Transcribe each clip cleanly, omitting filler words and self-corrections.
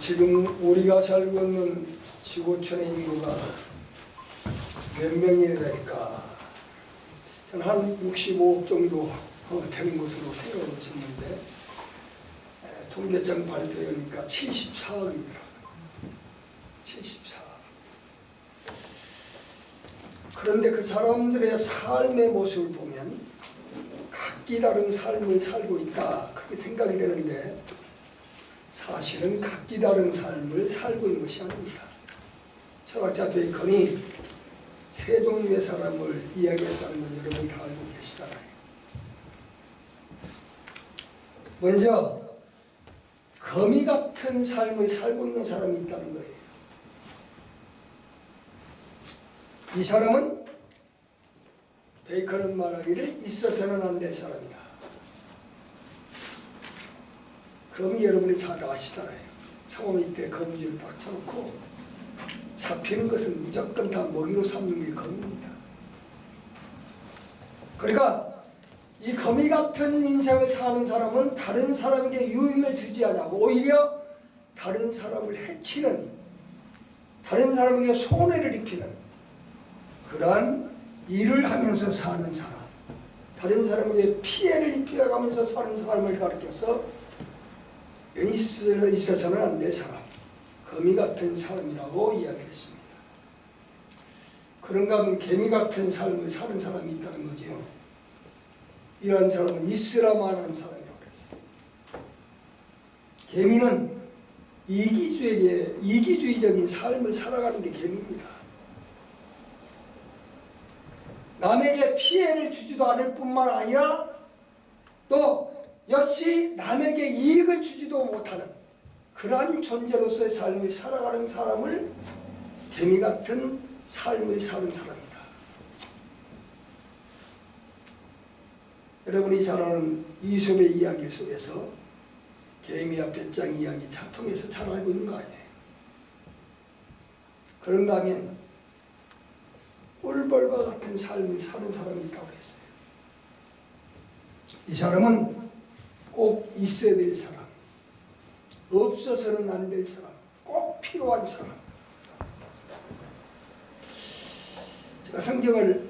지금 우리가 살고 있는 지구촌의 인구가 몇 명이 될까? 저는 한 65억 정도 되는 것으로 생각을 했는데 통계청 발표에 보니까 74억이더라고요. 74억. 그런데 그 사람들의 삶의 모습을 보면 각기 다른 삶을 살고 있다 그렇게 생각이 되는데 사실은 각기 다른 삶을 살고 있는 것이 아닙니다. 철학자 베이컨이 세 종류의 사람을 이야기했다는 건 여러분이 다 알고 계시잖아요. 먼저 거미 같은 삶을 살고 있는 사람이 있다는 거예요. 이 사람은 베이컨은 말하기를 있어서는 안 될 사람이다. 거미 여러분이 잘 아시잖아요. 상어미 때 거미줄 딱 쳐놓고 잡히는 것은 무조건 다 먹이로 삼는 게 거미입니다. 그러니까 이 거미 같은 인생을 사는 사람은 다른 사람에게 유익을 주지 않고 오히려 다른 사람을 해치는, 다른 사람에게 손해를 입히는 그러한 일을 하면서 사는 사람, 다른 사람에게 피해를 입혀가면서 사는 사람을 가르쳐서 있어서는 안 될 사람, 거미 같은 사람이라고 이야기를 했습니다. 그런가 하면 개미 같은 삶을 사는 사람이 있다는 거죠. 이런 사람은 있으라만한 사람이라고 그랬어요. 개미는 이기주의적인 삶을 살아가는 게 개미입니다. 남에게 피해를 주지도 않을 뿐만 아니라 또 역시 남에게 이익을 주지도 못하는 그러한 존재로서의 삶을 살아가는 사람을 개미 같은 삶을 사는 사람이다. 여러분이 잘 아는 이솝의 이야기 속에서 개미와 배짱 이야기 차통에서 잘 알고 있는 거 아니에요. 그런가 하면 꿀벌과 같은 삶을 사는 사람이 있다고 했어요. 이 사람은 꼭 있어야 될 사람, 없어서는 안 될 사람, 꼭 필요한 사람. 제가 성경을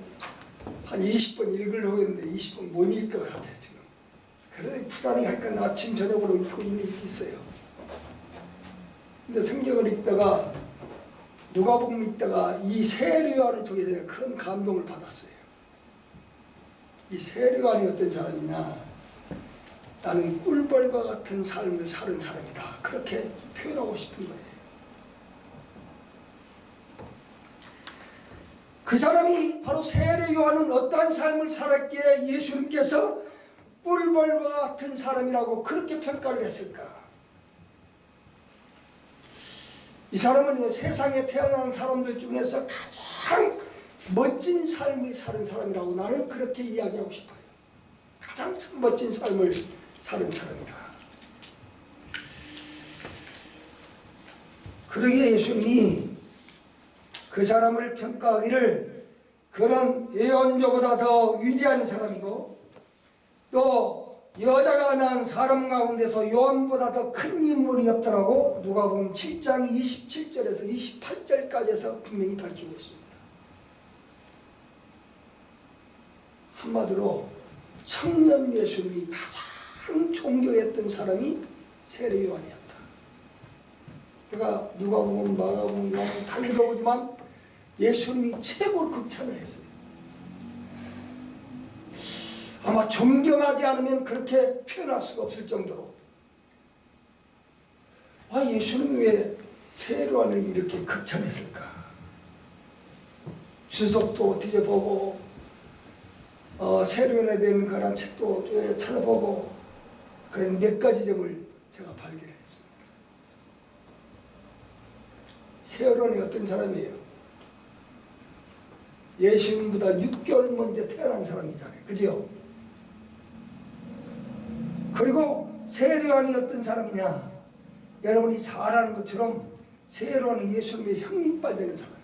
한 20번 읽으려고 했는데 20번 못 읽을 것 같아요 지금. 그래서 불안해 하니까 아침 저녁으로 읽고 있어요. 근데 성경을 읽다가 누가복음 읽다가 이 세례요한을 통해 제가 큰 감동을 받았어요. 이 세례요한이 어떤 사람이냐? 나는 꿀벌과 같은 삶을 사는 사람이다. 그렇게 표현하고 싶은 거예요. 그 사람이 바로 세례요한은 어떠한 삶을 살았기에 예수님께서 꿀벌과 같은 사람이라고 그렇게 평가를 했을까? 이 사람은 세상에 태어난 사람들 중에서 가장 멋진 삶을 사는 사람이라고 나는 그렇게 이야기하고 싶어요. 가장 멋진 삶을 사는 사람이다. 그러기에 예수님이 그 사람을 평가하기를 그런 예언자보다 더 위대한 사람이고 또 여자가 낳은 사람 가운데서 요한보다 더 큰 인물이 없더라고 누가복음 7장 27절에서 28절까지에서 분명히 밝히고 있습니다. 한마디로 청년 예수님이 가장 존경했던 사람이 세례 요한이었다. 내가 누가복음, 마가복음, 요한복음 다 읽어보지만 예수님이 최고 극찬을 했어요. 아마 존경하지 않으면 그렇게 표현할 수가 없을 정도로 예수님이 왜 세례 요한을 이렇게 극찬했을까? 주석도 뒤져보고 세례 요한에 대한 그런 책도 찾아보고 그런 몇 가지 점을 제가 발견했습니다. 세례 요한이 어떤 사람이에요? 예수님보다 6개월 먼저 태어난 사람이잖아요. 그죠? 그리고 세례 요한이 어떤 사람이냐? 여러분이 잘 아는 것처럼 세례 요한은 예수님의 형님빨 되는 사람이에요.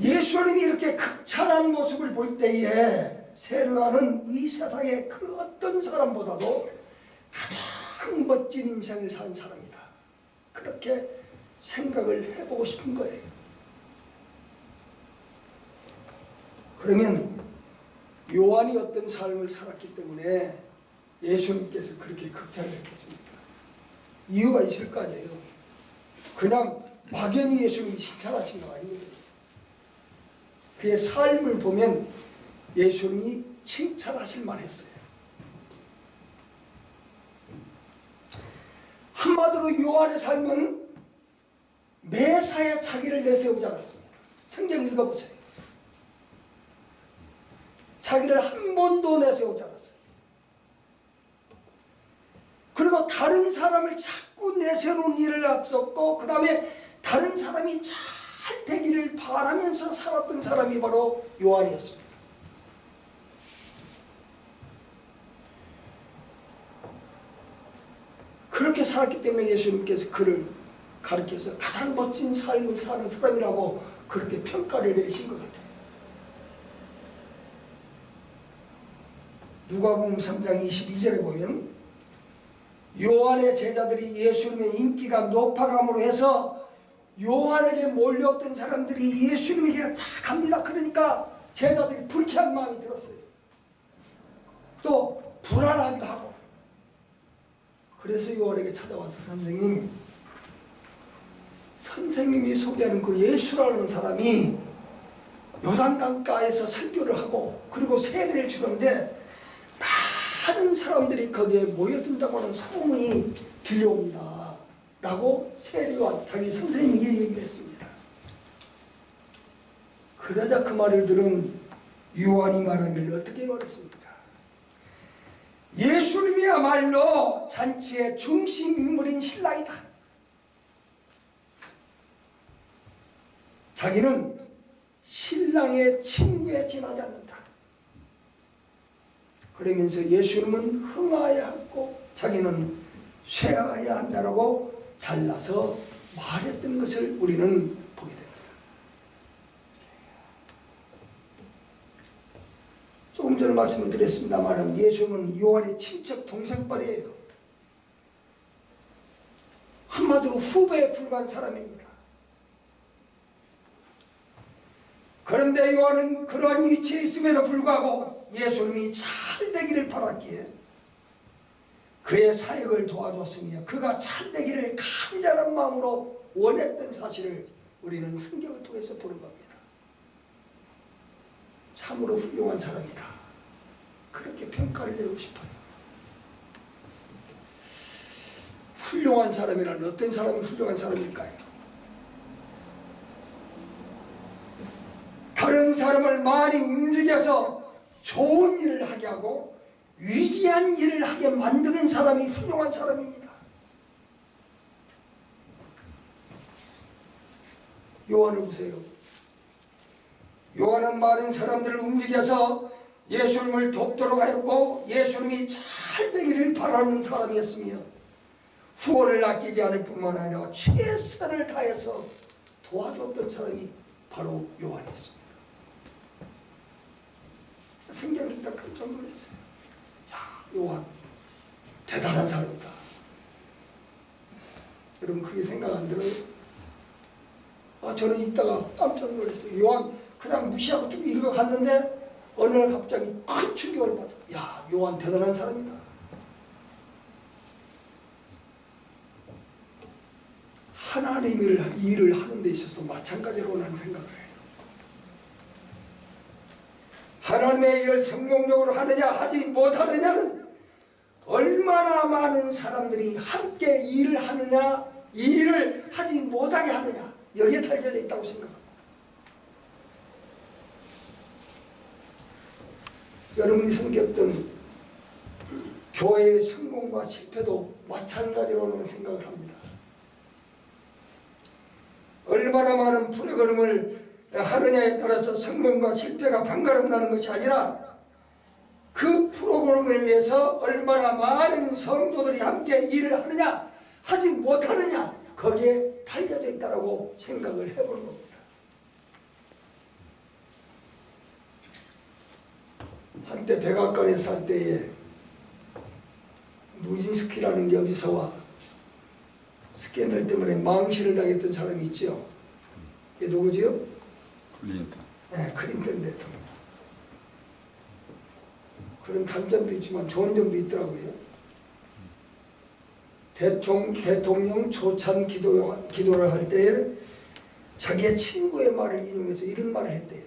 예수님이 이렇게 극찬한 모습을 볼 때에 세례 요한은 이 세상의 그 어떤 사람보다도 가장 멋진 인생을 산 사람이다. 그렇게 생각을 해보고 싶은 거예요. 그러면 요한이 어떤 삶을 살았기 때문에 예수님께서 그렇게 극찬을 했겠습니까? 이유가 있을 거 아니에요. 그냥 막연히 예수님이 칭찬하신 거 아니거든요. 그의 삶을 보면 예수님이 칭찬하실 만했어요. 한마디로 요한의 삶은 매사에 자기를 내세우지 않았습니다. 성경 읽어보세요. 자기를 한 번도 내세우지 않았어요. 그리고 다른 사람을 자꾸 내세우는 일을 앞섰고 그 다음에 다른 사람이 잘 되기를 바라면서 살았던 사람이 바로 요한이었습니다. 그렇게 살았기 때문에 예수님께서 그를 가르쳐서 가장 멋진 삶을 사는 사람이라고 그렇게 평가를 내리신 것 같아요. 누가복음 3장 22절에 보면 요한의 제자들이 예수님의 인기가 높아감으로 해서 요한에게 몰려왔던 사람들이 예수님에게 다 갑니다. 그러니까 제자들이 불쾌한 마음이 들었어요. 또 불안하기도 하고. 그래서 요한에게 찾아와서 선생님이 소개하는 그 예수라는 사람이 요단강가에서 설교를 하고 그리고 세례를 주는데 많은 사람들이 거기에 모여든다고 하는 소문이 들려옵니다. 라고 세례요한 자기 선생님에게 얘기를 했습니다. 그러자 그 말을 들은 요한이 말하기를 어떻게 말했습니까? 예수님이야말로 잔치의 중심 인물인 신랑이다. 자기는 신랑의 칭의에 지나지 않는다. 그러면서 예수님은 흥하여야 하고 자기는 쇠하여야 한다라고 잘라서 말했던 것을 우리는 보게 됩니다. 조금 전에 말씀을 드렸습니다만 예수님은 요한의 친척 동생뻘이에요. 한마디로 후배에 불과한 사람입니다. 그런데 요한은 그러한 위치에 있음에도 불구하고 예수님이 잘 되기를 바랐기에 그의 사역을 도와줬으며 그가 잘 되기를 간절한 마음으로 원했던 사실을 우리는 성경을 통해서 보는 겁니다. 참으로 훌륭한 사람이다. 그렇게 평가를 내리고 싶어요. 훌륭한 사람이란 어떤 사람이 훌륭한 사람일까요? 다른 사람을 많이 움직여서 좋은 일을 하게 하고 위대한 일을 하게 만드는 사람이 훌륭한 사람입니다. 요한을 보세요. 요한은 많은 사람들을 움직여서 예수님을 돕도록 하였고 예수님이 잘 되기를 바라는 사람이었으며 후원을 아끼지 않을 뿐만 아니라 최선을 다해서 도와줬던 사람이 바로 요한이었습니다. 성경을 읽다 깜짝 놀랐어요. 자, 요한 대단한 사람이다. 여러분 그렇게 생각 안 들어요? 저는 읽다가 깜짝 놀랐어요. 요한 그냥 무시하고 쭉 읽어갔는데 어느 날 갑자기 큰 충격을 받아. 야, 요한 대단한 사람이다. 하나님의 일을 하는 데 있어서 마찬가지로 난 생각을 해요. 하나님의 일을 성공적으로 하느냐 하지 못하느냐는 얼마나 많은 사람들이 함께 일을 하느냐 이 일을 하지 못하게 하느냐 여기에 달려져 있다고 생각합니다. 여러분이 섬겼던 교회의 성공과 실패도 마찬가지로는 생각을 합니다. 얼마나 많은 프로그램을 하느냐에 따라서 성공과 실패가 번갈아 나는 것이 아니라 그 프로그램을 위해서 얼마나 많은 성도들이 함께 일을 하느냐 하지 못하느냐 거기에 달려져 있다고 생각을 해보는 겁니다. 한때 백악관에 살 때에 부진스키라는 여기서와 스캔들 때문에 망신을 당했던 사람이 있죠. 이게 누구지요? 클린턴. 네, 클린턴 대통령. 그런 단점도 있지만 좋은 점도 있더라고요. 대통령 초참 기도를 할 때에 자기의 친구의 말을 인용해서 이런 말을 했대요.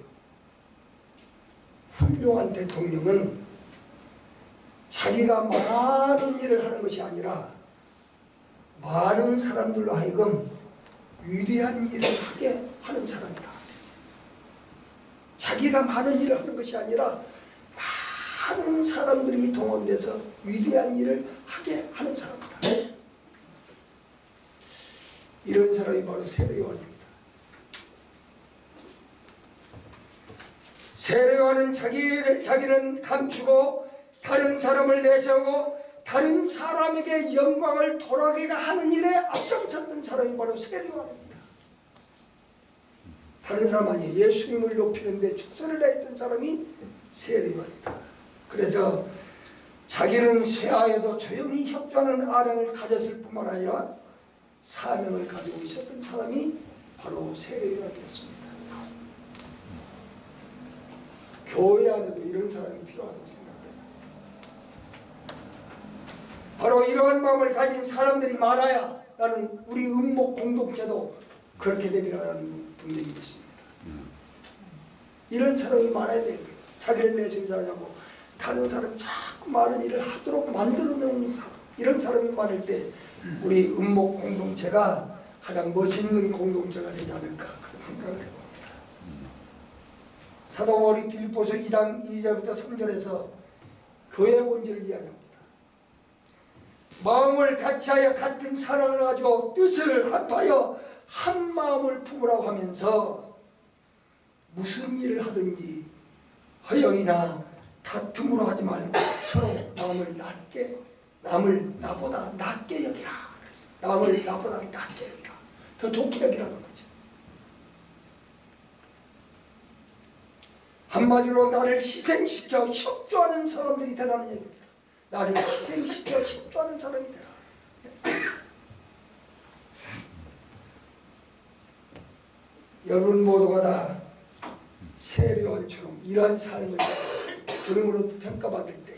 훌륭한 대통령은 자기가 많은 일을 하는 것이 아니라 많은 사람들로 하여금 위대한 일을 하게 하는 사람이다. 자기가 많은 일을 하는 것이 아니라 많은 사람들이 동원돼서 위대한 일을 하게 하는 사람이다. 이런 사람이 바로 세례요한입니다. 세례요한은 자기는 감추고 다른 사람을 내세우고 다른 사람에게 영광을 돌아가게 하는 일에 앞장섰던 사람이 바로 세례요한입니다. 다른 사람 아니에요. 예수님을 높이는 데 최선을 다했던 사람이 세례요한이다. 그래서 자기는 쇠하여도 조용히 협조하는 아량을 가졌을 뿐만 아니라 사명을 가지고 있었던 사람이 바로 세례요한이었습니다. 교회 안에도 이런 사람이 필요하다고 생각합니다. 바로 이러한 마음을 가진 사람들이 많아야 나는 우리 음목 공동체도 그렇게 되리라는 분명히 믿습니다. 이런 사람이 많아야 돼요. 자기를 내세우지 않냐고 다른 사람 자꾸 많은 일을 하도록 만들어 놓는 사람, 이런 사람이 많을 때 우리 음목 공동체가 가장 멋있는 공동체가 되지 않을까 그런 생각을 해봅니다. 사도 바울이 빌립보서 2장 2절부터 3절에서 교회 본질을 이야기합니다. 마음을 같이하여 같은 사랑을 가지고 뜻을 합하여 한 마음을 품으라고 하면서 무슨 일을 하든지 허영이나 다툼으로 하지 말고 서로 남을 낮게, 남을 나보다 낮게 여기라. 남을 나보다 낮게 여기라. 더 좋게 여기라는 거죠. 한마디로 나를 희생시켜 협조하는 사람들이 되라는 얘기입니다. 나를 희생시켜 협조하는 사람이 되라. 여러분 모두가 다 세례요한처럼 이러한 삶을 살아서 주님으로 평가받을 때에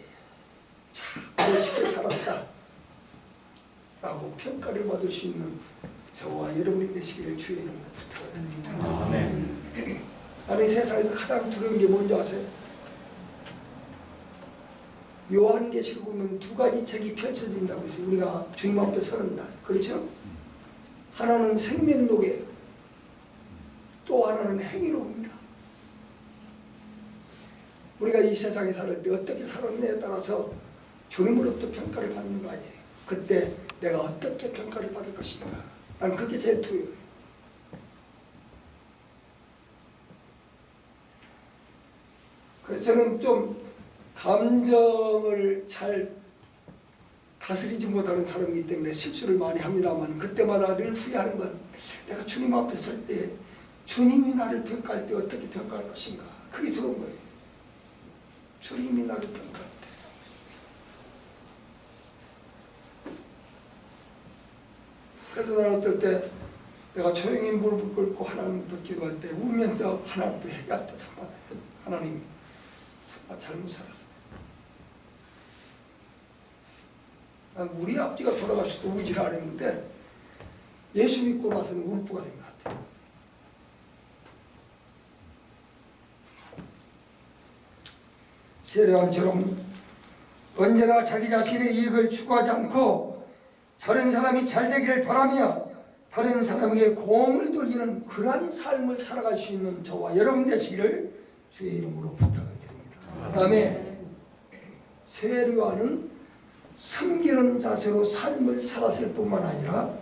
참 멋있게 살았다 라고 평가를 받을 수 있는 저와 여러분이 되시기를 주의 이름으로 부탁드립니다. 아멘. 나는 이 세상에서 가장 두려운 게 뭔지 아세요? 요한계시록 보면 두 가지 책이 펼쳐진다고 해서 우리가 주님 앞에 서는 날, 그렇죠? 하나는 생명록이에요. 또 하나는 행위록입니다. 우리가 이 세상에 살 때 어떻게 살았느냐에 따라서 주님으로부터 평가를 받는 거 아니에요. 그때 내가 어떻게 평가를 받을 것인가. 난 그게 제일 두려워요. 그래서 저는 좀 감정을 잘 다스리지 못하는 사람이기 때문에 실수를 많이 합니다만 그때마다 늘 후회하는 건 내가 주님 앞에 설 때 주님이 나를 평가할 때 어떻게 평가할 것인가. 그게 두려운 거예요. 주님이 나를 평가할 때. 그래서 나는 어떨 때 내가 조용히 무릎을 꿇고 하나님께 기도할 때 울면서 하나님께 회개할 때 참받아요. 하나님 정말 잘못 살았어요. 난 우리 아버지가 돌아가셔도 울지를 않았는데 예수 믿고 나서는 울보가 된 것 같아요. 세례요한처럼 언제나 자기 자신의 이익을 추구하지 않고 다른 사람이 잘 되기를 바라며 다른 사람에게 공을 돌리는 그러한 삶을 살아갈 수 있는 저와 여러분 되시기를 주의 이름으로 부탁을 드립니다. 그 다음에 세례요한은 섬기는 자세로 삶을 살았을 뿐만 아니라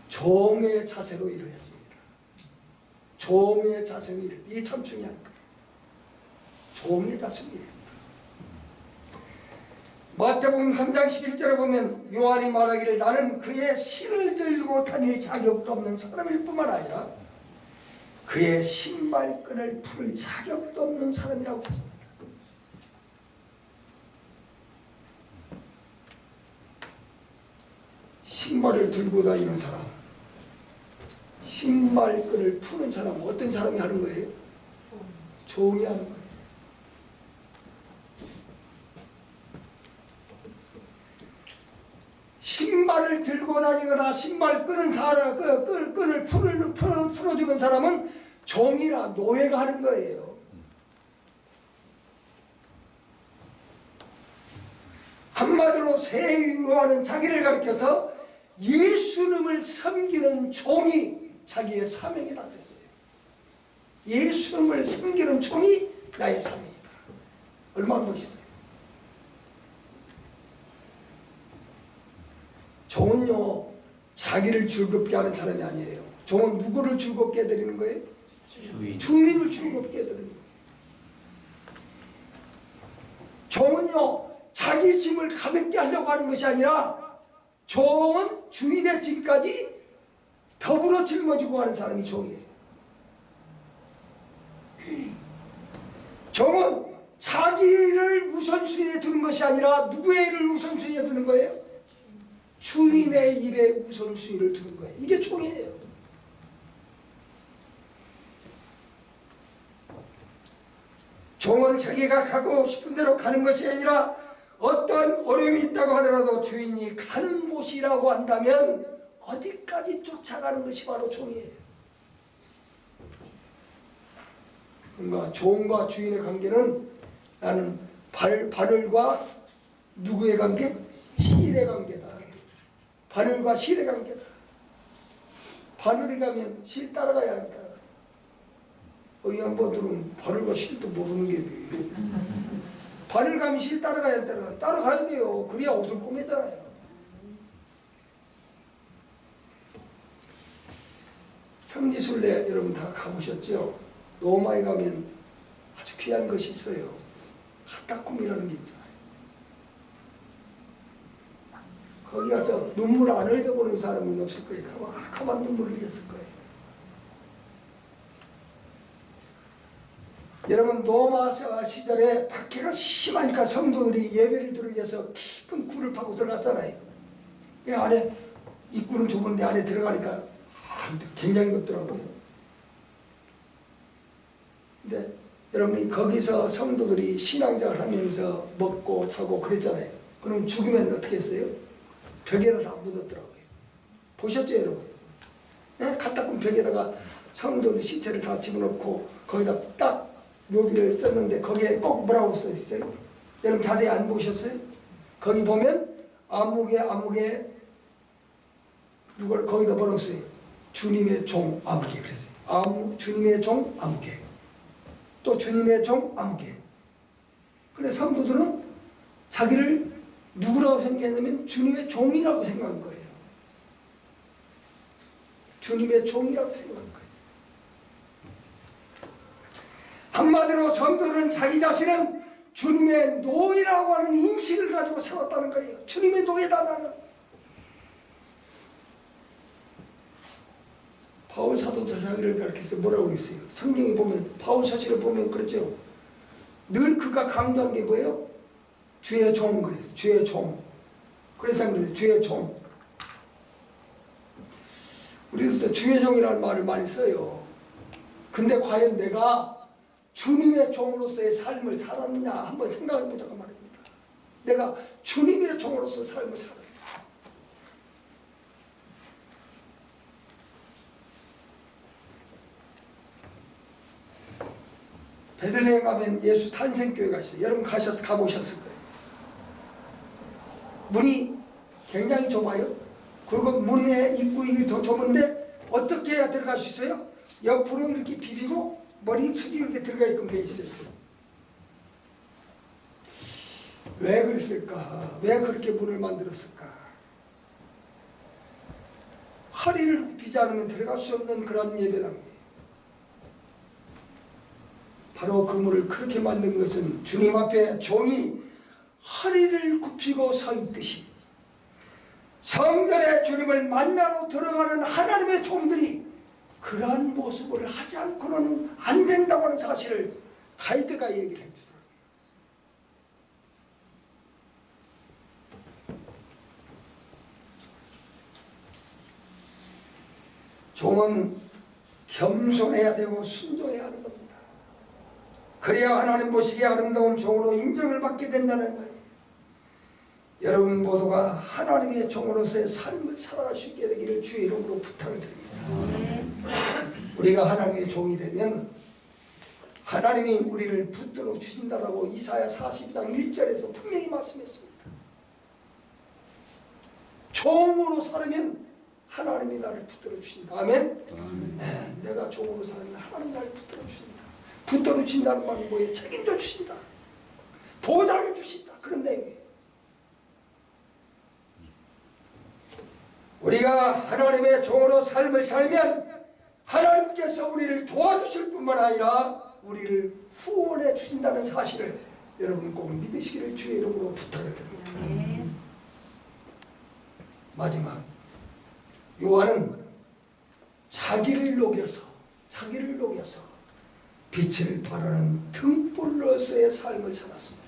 종의 자세로 일을 했습니다. 종의 자세로 일을, 이게 참 중요한 거예요. 종의 자세로 일을. 마태복음 3장 11절에 보면 요한이 말하기를 나는 그의 신을 들고 다닐 자격도 없는 사람일 뿐만 아니라 그의 신발끈을 풀 자격도 없는 사람이라고 했습니다. 신발을 들고 다니는 사람, 신발끈을 푸는 사람, 어떤 사람이 하는 거예요? 종이 하는 거예요. 신발을 들고 다니거나 신발 끄는 사람, 끈을 풀어주는 사람은 종이나 노예가 하는 거예요. 한마디로 세유하는 자기를 가리켜서 예수님을 섬기는 종이 자기의 사명이다 그랬어요. 예수님을 섬기는 종이 나의 사명이다. 얼마나 멋있어요. 종은요, 자기를 즐겁게 하는 사람이 아니에요. 종은 누구를 즐겁게 해드리는 거예요? 주인을 즐겁게 해드리는 거예요. 종은요, 자기 짐을 가볍게 하려고 하는 것이 아니라 종은 주인의 짐까지 더불어 짊어지고 가는 사람이 종이에요. 종은 자기를 우선순위에 두는 것이 아니라 누구의 일을 우선순위에 두는 거예요? 주인의 일에 우선순위를 두는 거예요. 이게 종이에요. 종은 자기가 가고 싶은 대로 가는 것이 아니라 어떤 어려움이 있다고 하더라도 주인이 가는 곳이라고 한다면 어디까지 쫓아가는 것이 바로 종이에요. 그러니까 종과 주인의 관계는 나는 바늘과 누구의 관계? 실의 관계다. 바늘과 실의 관계다. 바늘이 가면 실 따라가야 한다. 이 양반들은 바늘과 실도 모르는 게 바늘 가면 실 따라가야 한다. 따라가야 돼요. 그래야 옷을 꾸미잖아요. 성지순례 여러분 다 가보셨죠? 로마에 가면 아주 귀한 것이 있어요. 카타콤이라는 게 있잖아요. 거기 가서 눈물 안 흘려보는 사람은 없을 거예요. 가만 눈물 흘렸을 거예요. 여러분 로마 시절에 박해가 심하니까 성도들이 예배를 드리기 위해서 깊은 굴을 파고 들어갔잖아요. 그 안에 입구는 좁은데 안에 들어가니까 굉장히 높더라고요. 근데 여러분이 거기서 성도들이 신앙생활 하면서 먹고 자고 그랬잖아요. 그럼 죽으면 어떻게 했어요? 벽에다 다 묻었더라고요. 보셨죠 여러분? 네? 카타콤 벽에다가 성도들 시체를 다 집어넣고 거기다 딱 묘비를 썼는데 거기에 꼭 뭐라고 써있어요? 여러분 자세히 안 보셨어요? 거기 보면 암흑에 누가 거기다 뭐라고 써요? 주님의 종 아무개 그랬어요. 주님의 종 아무개. 또 주님의 종 아무개. 그래 성도들은 자기를 누구라고 생각했냐면 주님의 종이라고 생각한 거예요. 주님의 종이라고 생각한 거예요. 한마디로 성도는 자기 자신은 주님의 노예라고 하는 인식을 가지고 살았다는 거예요. 주님의 노예다 나는. 바울 사도도 자기를 가르쳐서 뭐라고 그랬어요? 성경에 보면 바울 서신을 보면 그랬죠. 늘 그가 강조한 게 뭐예요? 주의 종 그랬어요. 주의 종. 그래서 그랬어요. 주의 종. 우리도 주의 종이라는 말을 많이 써요. 근데 과연 내가 주님의 종으로서의 삶을 살았느냐 한번 생각해 보자고 말입니다. 내가 주님의 종으로서 삶을 살아요. 베들레헴 가면 예수 탄생교회가 있어요. 여러분 가보셨을 거예요. 문이 굉장히 좁아요. 그리고 문의 입구가 더 좁은데 어떻게 해야 들어갈 수 있어요? 옆으로 이렇게 비비고 머리 숙이고 이렇게 들어가 있게끔 되어 있어요. 왜 그랬을까? 왜 그렇게 문을 만들었을까? 허리를 굽히지 않으면 들어갈 수 없는 그런 예배당이에요. 바로 그 문을 그렇게 만든 것은 주님 앞에 종이 허리를 굽히고 서 있듯이 성전에 주님을 만나러 들어가는 하나님의 종들이 그러한 모습을 하지 않고는 안 된다고 하는 사실을 가이드가 얘기를 해주더라고요. 종은 겸손해야 되고 순종해야 하는 겁니다. 그래야 하나님 보시기에 아름다운 종으로 인정을 받게 된다는 거예요. 여러분 모두가 하나님의 종으로서의 삶을 살아갈 수 있게 되기를 주의 이름으로 부탁을 드립니다. 우리가 하나님의 종이 되면 하나님이 우리를 붙들어 주신다라고 이사야 40장 1절에서 분명히 말씀했습니다. 종으로 살면 하나님이 나를 붙들어 주신다. 아멘? 네, 내가 종으로 살면 하나님 나를 붙들어 주신다. 붙들어 주신다는 말은 뭐예요? 책임져 주신다. 보장해 주신다. 그런 내용이에요. 우리가 하나님의 종으로 삶을 살면 하나님께서 우리를 도와주실 뿐만 아니라 우리를 후원해 주신다는 사실을 여러분 꼭 믿으시기를 주의 이름으로 부탁을 드립니다. 마지막, 요한은 자기를 녹여서 빛을 발하는 등불로서의 삶을 살았습니다.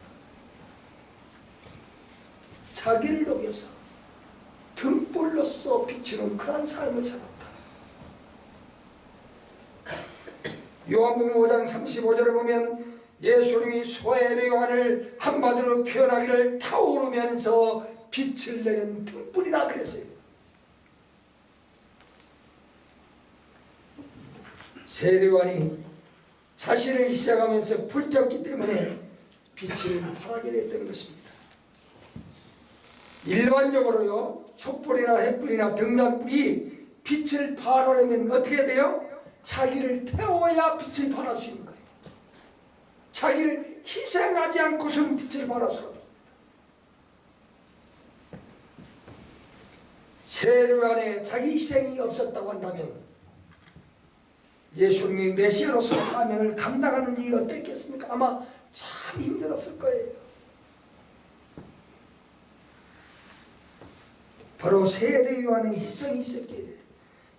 자기를 녹여서 등불로서 비추는 그런 삶을 살았다. 요한복음 5장 35절에 보면 예수님이 소엘의 요한을 한마디로 표현하기를 타오르면서 빛을 내는 등불이라 그랬어요. 세례 요한이 자신을 희생하면서 불태웠기 때문에 빛을 발하게 됐던 것입니다. 일반적으로요, 촛불이나 횃불이나 등잔불이 빛을 발하려면 어떻게 돼요? 자기를 태워야 빛을 발할 수 있는 거예요. 자기를 희생하지 않고서는 빛을 발할 수 없어요. 세례 요한에 자기 희생이 없었다고 한다면 예수님이 메시아로서 사명을 감당하는 일이 어땠겠습니까? 아마 참 힘들었을 거예요. 바로 세례 요한의 희생이 있었기에,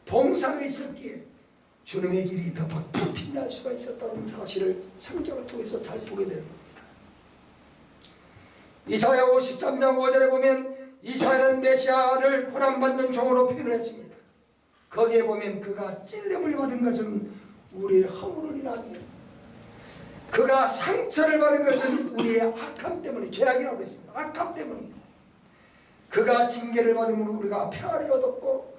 봉사가 있었기에 주님의 길이 더 밝게 빛날 수가 있었다는 사실을 성경을 통해서 잘 보게 되는 겁니다. 이사야 53장 5절에 보면 이사야는 메시아를 고난받는 종으로 표현했습니다. 거기에 보면 그가 찔림을 받은 것은 우리의 허물을 인하며 그가 상처를 받은 것은 우리의 악함 때문에, 죄악이라고 했습니다. 악함 때문에 그가 징계를 받음으로 우리가 평화를 얻었고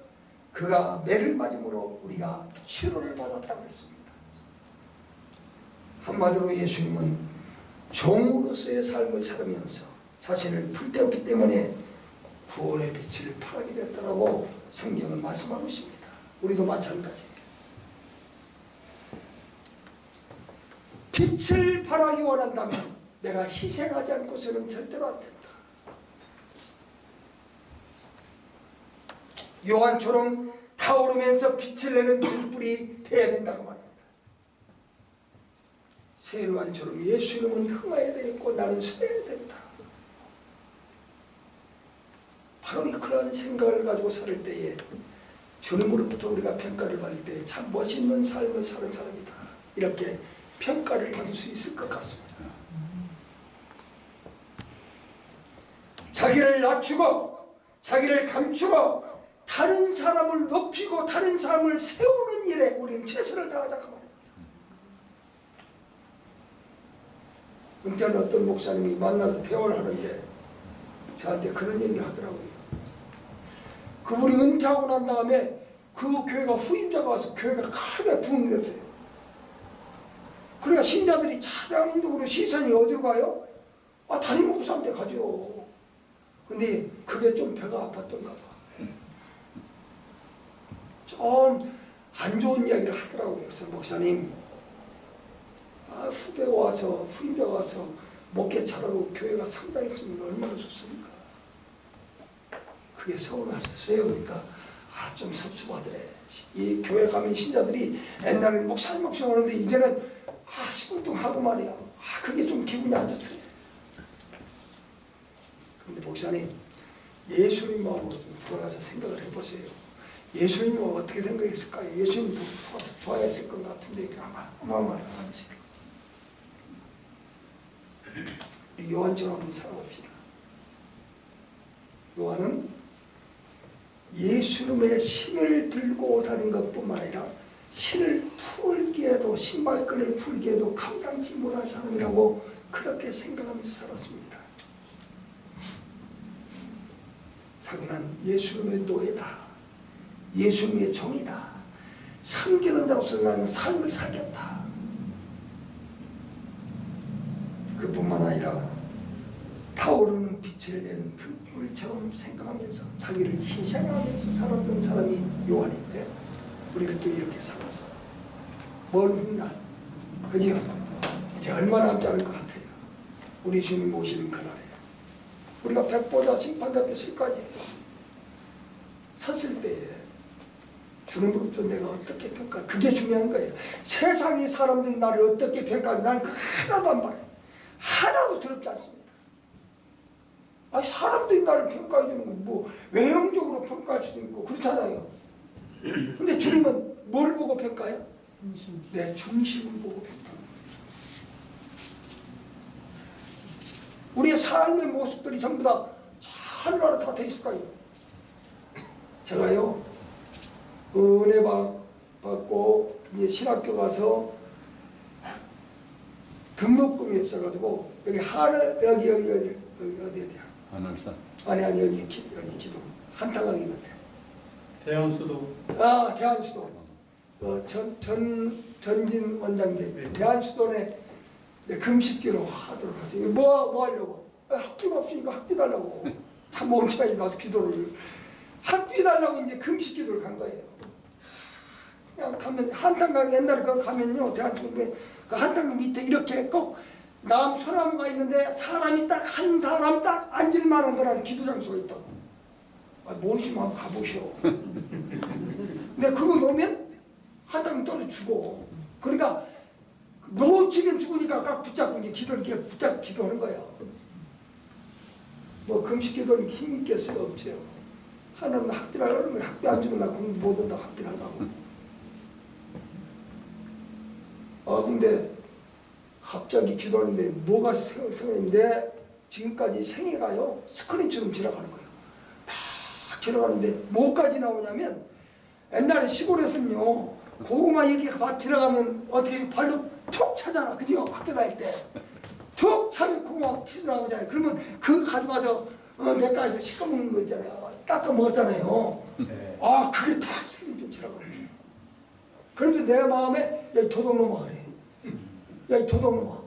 그가 매를 맞음으로 우리가 치료를 받았다고 했습니다. 한마디로 예수님은 종으로서의 삶을 살면서 자신을 불태웠기 때문에 구원의 빛을 발하게 됐다고 성경은 말씀하고 있습니다. 우리도 마찬가지예요. 빛을 발하기 원한다면 내가 희생하지 않고서는 절대로 안 된다. 요한처럼 타오르면서 빛을 내는 등불이 되어야 된다고 말합니다. 세례 요한처럼 예수님은 흥하여야 되겠고 나는 쇠해야 된다. 바로 그런 생각을 가지고 살 때에 주님으로부터 우리가 평가를 받을 때 참 멋있는 삶을 사는 사람이다, 이렇게 평가를 받을 수 있을 것 같습니다. 자기를 낮추고 자기를 감추고 다른 사람을 높이고 다른 사람을 세우는 일에 우리는 최선을 다하자고 말입니다. 은퇴한 어떤 목사님이 만나서 대화를 하는데 저한테 그런 얘기를 하더라고요. 그분이 은퇴하고 난 다음에 그 교회가 후임자가 와서 교회가 크게 부흥됐어요. 그러니까 신자들이 차량적으로 시선이 어디로 가요? 담임 목사한테 가죠. 근데 그게 좀 배가 아팠던가 봐. 좀 안 좋은 이야기를 하더라고요. 그래서 목사님, 후배가 와서, 후임자가 와서 목회 잘하고 교회가 성장했으면 얼마나 좋습니까? 그게 서운하셨어요. 그러니까 좀 섭섭하더래. 이 교회 가면 신자들이 옛날에는 목사님 하는데 이제는 시궁둥하고 말이야. 그게 좀 기분이 안 좋더래. 그런데 목사님, 예수님하고 좀 돌아가서 생각을 해보세요. 예수님은 어떻게 생각했을까요? 예수님도 좋아했을 것 같은데 아마 말을 안 하시더라고요. 우리 요한처럼 한번 살아봅시다. 요한은 예수님의 신을 들고 다니는 것뿐만 아니라 신을 풀기에도 신발끈을 풀기에도 감당치 못할 사람이라고 그렇게 생각하면서 살았습니다. 자기는 예수님의 노예다. 예수님의 종이다. 섬기는 자로서 나는 삶을 살겠다. 그뿐만 아니라 타오르는 빛을 내는 등불처럼 생각하면서 자기를 희생하면서 살았던 사람이 요한인데 우리를 또 이렇게 살아서 먼 훗날 그죠? 이제 얼마 남지 않을 것 같아요. 우리 주님 오시는 그날에 우리가 백보자 심판대 앞에 설 거 아니에요. 섰을 때에 주님으로부터 내가 어떻게 평가? 그게 중요한 거예요. 세상의 사람들이 나를 어떻게 평가하는지 난 그거 하나도 안 봐요. 하나도 더럽지 않습니다. 아니 사람들이 나를 평가해 주는 건 뭐 외형적으로 평가할 수도 있고 그렇잖아요. 근데 주님은 뭘 보고 평가해요? 내 중심을 보고 평가해요. 우리의 삶의 모습들이 전부 다 하늘나라 다 돼 있을까요? 제가요 은혜 받고 이제 신학교 가서 등록금이 없어가지고 여기 여기 어디야? 하늘산. 아니 여기 기도 한탕강이 있는데. 대한수도. 아 대한수도. 전진 원장님 대한수도에 금식기로 하도록 하세요. 뭐 하려고? 학비가 없으니까 학비 달라고. 참 멍청하지 나도 기도를. 학비 달라고 이제 금식기도를 간 거예요. 그냥 가면 한탄강 옛날에 그 가면요 대한수도에 그 한탄강 밑에 이렇게 꼭 남 소나무가 있는데 사람이 딱 한 사람 딱 앉을 만한 거라는 기도 장소가 있다고. 모르시면 한번 가보시오. 근데 그거 놓으면 한탄강 떨어 죽어. 그러니까 놓치면 죽으니까 각 붙잡고 이제 기도를 붙잡고 기도하는 거예요. 뭐 금식 기도는 힘 있겠어요? 없죠. 하나님은 학비 달라는 거예요. 학비 안 주면 나 공부 못 한다고 학비 달라고. 근데 갑자기 기도하는데 뭐가 생각인데 지금까지 생애가요 스크린처럼 지나가는 거예요. 막 지나가는데 뭐까지 나오냐면 옛날에 시골에서는요 고구마 이렇게 막 지나가면 어떻게 발로 툭 차잖아. 그죠? 학교 다닐 때 툭 차면 고구마 튀어나오잖아요. 그러면 그거 가져가서 냇가에서 씻어 먹는 거 있잖아요. 닦아 먹었잖아요. 네. 그게 탁 스크린처럼 지나가는 거예요. 그런데 내 마음에 야 이 도둑놈아 그래. 야 이 도둑놈아.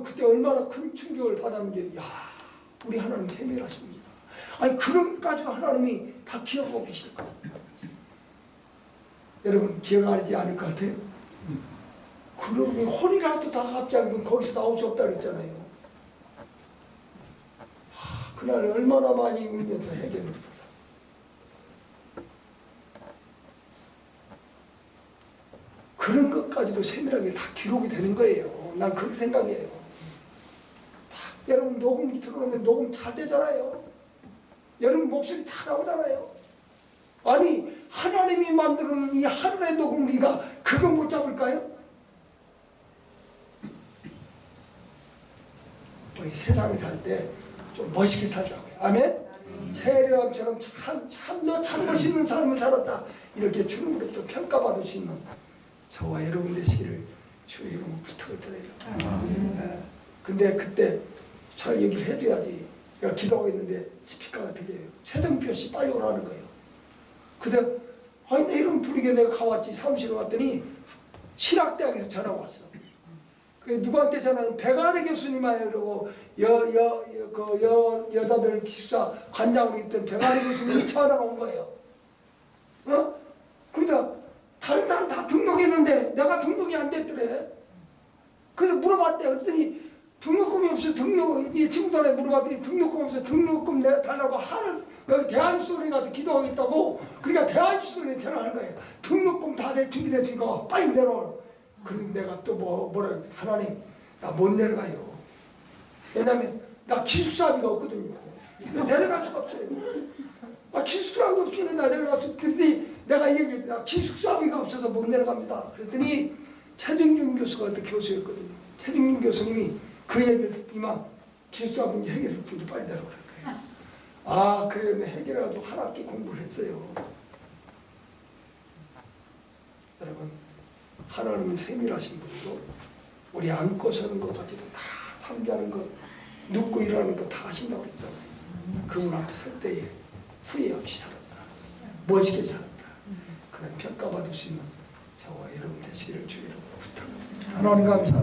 그때 얼마나 큰 충격을 받았는지. 야 우리 하나님 세밀하십니다. 아니 그런까지도 하나님이 다 기억하고 계실까? 여러분 기억하지 않을 것 같아요? 그러면 혼이라도 다 갚지 않으면 거기서 나올 수 없다 그랬잖아요. 그날 얼마나 많이 울면서 해결을 그런 것까지도 세밀하게 다 기록이 되는 거예요. 난 그렇게 생각해요. 여러분 녹음기 들어오면 녹음 잘 되잖아요. 여러분 목소리 다 나오잖아요. 아니 하나님이 만드는 이 하늘의 녹음기가 그거 못 잡을까요? 우리 세상에 살 때 좀 멋있게 살자고요. 아멘? 세례왕처럼 참 멋있는 삶을 살았다. 이렇게 주님으로부터 평가받을 수 있는 저와 여러분 되시기를 주의 이름으로 부탁을 드려요. 근데 그때 잘 얘기를 해줘야지. 내가 기도하고 있는데 스피커가 들려요. 최정표 씨 빨리 오라는 거예요. 근데 내 이름 부르게 내가 가왔지. 사무실에 왔더니 신학대학에서 전화가 왔어. 그 누구한테 전화는 백아대 교수님이에요. 그러고 여자들 기숙사 관장으로 있던 백아대 교수님이 전화가 온 거예요. 그러니까 다른 사람 다 등록했는데 내가 등록이 안 됐더래. 그래서 물어봤대. 그랬더니 등록금이 없어. 이 친구들한테 물어봤더니 등록금 없어. 등록금 내가 달라고 하는 여기 대한수도에 가서 기도하겠다고. 그러니까 대한수도에 전화하는 거예요. 등록금 다 준비됐으니까 빨리 내려오라. 그리고 내가 또 뭐라 하나님 나 못 내려가요. 왜냐면 나 기숙사비가 없거든요. 내려갈 수가 없어요. 기숙사비가 없으니까 나 내려갈 수. 그랬더니 내가 얘기했더니 나 기숙사비가 없어서 못 내려갑니다. 그랬더니 최정준 교수가 그때 교수였거든요. 최정준 교수님이 그 얘기를 듣기만 기숙사 문제 해결을 빨리 내려오라는 거예요. 아 그래 해결해가지고 한 학기 공부를 했어요. 여러분 하나님은 세밀하신 분이고 우리 앉고 서는 것 가지고 다 참배하는 것 눕고 일하는 것 다 하신다고 그랬잖아요. 그분 앞에 설 때에 후회 없이 살았다. 멋있게 살았다. 그런 평가받을 수 있는 저와 여러분 되시기를 주의로 부탁드립니다. 하나님 감사합니다.